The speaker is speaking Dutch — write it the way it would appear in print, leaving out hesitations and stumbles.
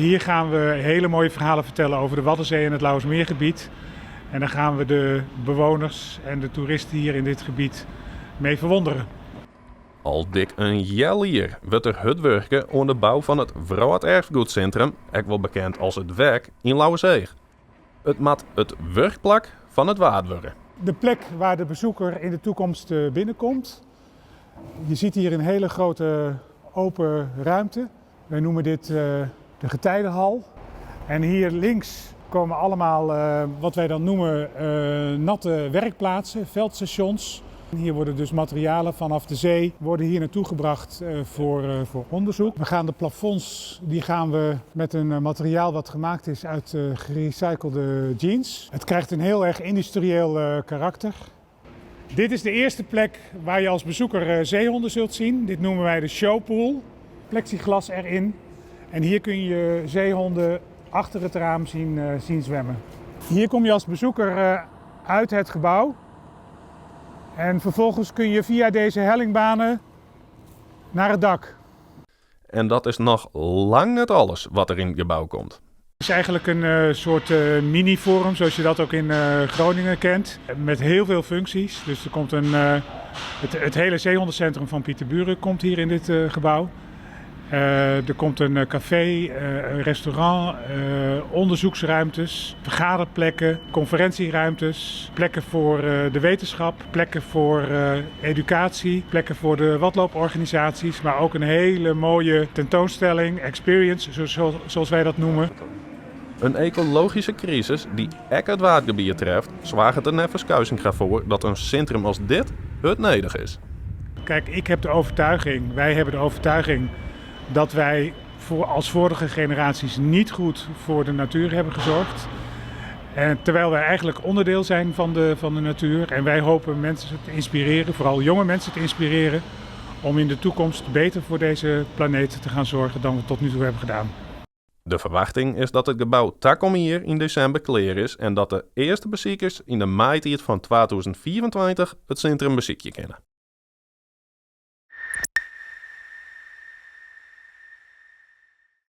Hier gaan we hele mooie verhalen vertellen over de Waddenzee en het Lauwersmeergebied. En dan gaan we de bewoners en de toeristen hier in dit gebied mee verwonderen. Al dik een jaar hier wordt er het werken aan de bouw van het Vrouwat-Erfgoedcentrum, ook wel bekend als het WERK, in Lauwerzee. Het mat het werkplak van het waard worden. De plek waar de bezoeker in de toekomst binnenkomt. Je ziet hier een hele grote open ruimte. Wij noemen dit de getijdenhal. En hier links komen allemaal wat wij dan noemen natte werkplaatsen, veldstations. Hier worden dus materialen vanaf de zee worden hier naartoe gebracht voor onderzoek. We gaan de plafonds met een materiaal wat gemaakt is uit gerecyclede jeans. Het krijgt een heel erg industrieel karakter. Dit is de eerste plek waar je als bezoeker zeehonden zult zien. Dit noemen wij de showpool. Plexiglas erin. En hier kun je zeehonden achter het raam zien zwemmen. Hier kom je als bezoeker uit het gebouw. En vervolgens kun je via deze hellingbanen naar het dak. En dat is nog lang niet alles wat er in het gebouw komt. Het is eigenlijk een soort mini-forum, zoals je dat ook in Groningen kent. Met heel veel functies. Dus er komt het hele zeehondencentrum van Pieterburen komt hier in dit gebouw. Er komt een café, een restaurant, onderzoeksruimtes, vergaderplekken, conferentieruimtes, plekken voor de wetenschap, plekken voor educatie, plekken voor de wadlooporganisaties, maar ook een hele mooie tentoonstelling, experience, zoals wij dat noemen. Een ecologische crisis die ook het waardgebied treft, zwaagt het er Neffens Kuizinga voor dat een centrum als dit het nodig is. Kijk, wij hebben de overtuiging dat wij als vorige generaties niet goed voor de natuur hebben gezorgd. En terwijl wij eigenlijk onderdeel zijn van de natuur. En wij hopen mensen te inspireren, vooral jonge mensen te inspireren, om in de toekomst beter voor deze planeet te gaan zorgen dan we tot nu toe hebben gedaan. De verwachting is dat het gebouw takom hier in december klaar is en dat de eerste bezoekers in de maart van 2024 het centrum bezoekje kennen.